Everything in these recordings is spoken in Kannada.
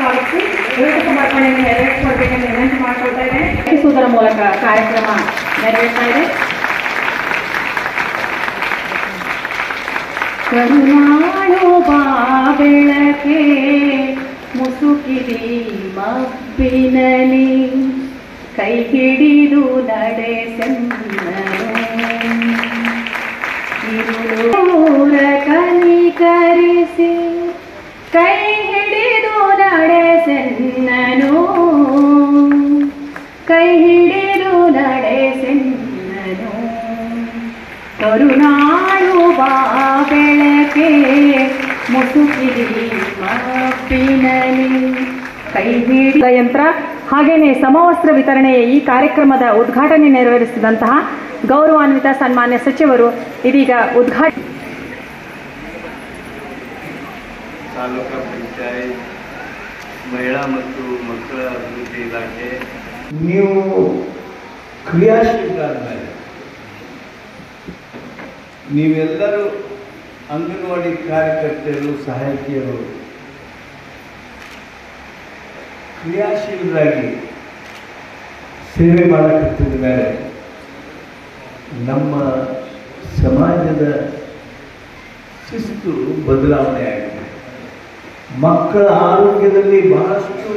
ಪಾಲಿಸಿ ವಿರುದ್ಧ ಸಮರ್ಪಣೆಯನ್ನು ನೆರವೇರಿಸಿಕೊಳ್ಬೇಕೆಂದು ವಿನಂತಿ ಮಾಡಿಕೊಳ್ತಾ ಇದೆ. ನಡೆಸುವುದರ ಮೂಲಕ ಕಾರ್ಯಕ್ರಮ ನೆರವೇರ್ತಾ ಇದೆ. ಕರುಣಾಳು ಬಾ ಬೆಳಕೆ ಮುಸುಕಿದಿ ಮಬ್ಬಿನಲಿ ಕೈ ಹಿಡಿದು ನಡೆಸೆನ್ನನು ಇರುಳ ಕನಿಕರಿಸಿ ಕೈ ಹಿಡಿದು ನಡೆಸೆನ್ನನು ಕೈ ಹಿಡಿದು ನಡೆಸೆನ್ನನು ಕರುಣಾಳು ಬಾ ಬೆಳಕೆ ಮುಸುಕಿದಿ ಮಬ್ಬಿನಲಿ ಕೈ ಹಿಡಿದ ಯಂತ್ರ ಹಾಗೇನೆ ಸಮವಸ್ತ್ರ ವಿತರಣೆಯ ಈ ಕಾರ್ಯಕ್ರಮದ ಉದ್ಘಾಟನೆ ನೆರವೇರಿಸಿದಂತಹ ಗೌರವಾನ್ವಿತ ಸನ್ಮಾನ್ಯ ಸಚಿವರು ಇದೀಗ ಉದ್ಘಾಟನೆ. ತಾಲೂಕಾ ಪಂಚಾಯತ್ ಮಹಿಳಾ ಮತ್ತು ಮಕ್ಕಳ ಅಭಿವೃದ್ಧಿ ಇಲಾಖೆ ನೀವು ಕ್ರಿಯಾಶೀಲರಾದ ಮೇಲೆ ನೀವೆಲ್ಲರೂ ಅಂಗನವಾಡಿ ಕಾರ್ಯಕರ್ತೆಯರು ಸಹಾಯಕಿಯರು ಕ್ರಿಯಾಶೀಲರಾಗಿ ಸೇವೆ ಮಾಡಕತ್ತಿದ ಮೇಲೆ ನಮ್ಮ ಸಮಾಜದ ಶಿಸ್ತು ಬದಲಾವಣೆ ಆಗಿದೆ. ಮಕ್ಕಳ ಆರೋಗ್ಯದಲ್ಲಿ ಬಹಳಷ್ಟು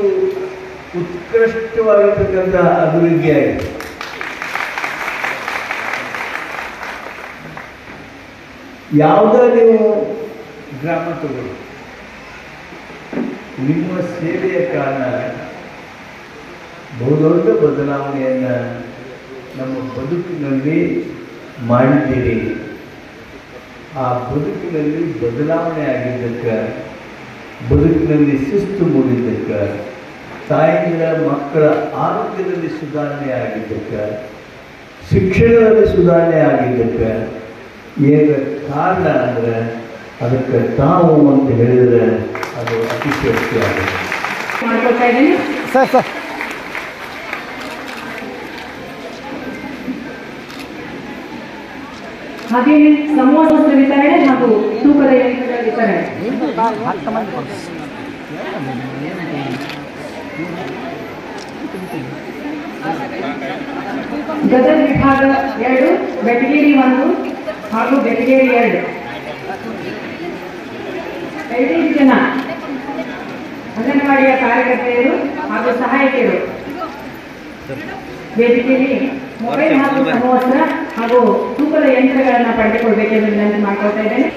ಉತ್ಕೃಷ್ಟವಾಗಿರ್ತಕ್ಕಂಥ ಅಭಿವೃದ್ಧಿ ಆಗಿದೆ. ಯಾವುದೇ ನೀವು ಗ್ರಾಮ ತಗೊಳ್ಳಿ, ನಿಮ್ಮ ಸೇವೆಯ ಕಾರಣ ಬಹುದೊಡ್ಡ ಬದಲಾವಣೆಯನ್ನು ನಮ್ಮ ಬದುಕಿನಲ್ಲಿ ಮಾಡಿದ್ದೀರಿ. ಆ ಬದುಕಿನಲ್ಲಿ ಬದಲಾವಣೆ ಆಗಿದ್ದಕ್ಕೆ, ಬದುಕಿನಲ್ಲಿ ಶಿಸ್ತು ಮೂಡಿದ್ದಕ್ಕೆ, ತಾಯಿಗಳ ಮಕ್ಕಳ ಆರೋಗ್ಯದಲ್ಲಿ ಸುಧಾರಣೆ ಆಗಿದ್ದಕ್ಕೆ, ಶಿಕ್ಷಣದಲ್ಲಿ ಸುಧಾರಣೆ ಆಗಿದ್ದಕ್ಕೆ ಏನು ಕಾರಣ ಅಂದರೆ ಅದಕ್ಕೆ ತಾವು ಅಂತ ಹೇಳಿದರೆ ಅದು ಅತಿಶಯೋಕ್ತಿ ಆಗುತ್ತೆ. ಸರ್ ಹಾಗೆಯೇ ಸಮವಸ್ತ್ರ ವಿತರಣೆ ಹಾಗೂ ತೂಕದ ಯಂತ್ರದ ವಿತರಣೆ. ಗದಗ ವಿಭಾಗ 2, ಬೆಟಗೇರಿ 1 ಹಾಗೂ ಬೆಟಗೇರಿ 2 15 ಜನ ಅಂಗನವಾಡಿಯ ಕಾರ್ಯಕರ್ತೆಯರು ಹಾಗೂ ಸಹಾಯಕಿಯರು ವೇದಿಕೆಯಲ್ಲಿ ಮೊಬೈಲ್ ಹಾಗೂ ಸಮವಸ್ತ್ರ ಹಾಗೂ ತೂಕದ ಯಂತ್ರಗಳನ್ನು ಪಡೆದುಕೊಳ್ಬೇಕೆಂದು ವಿನಂತಿ ಮಾಡಿಕೊಳ್ತಾ ಇದ್ದೇನೆ.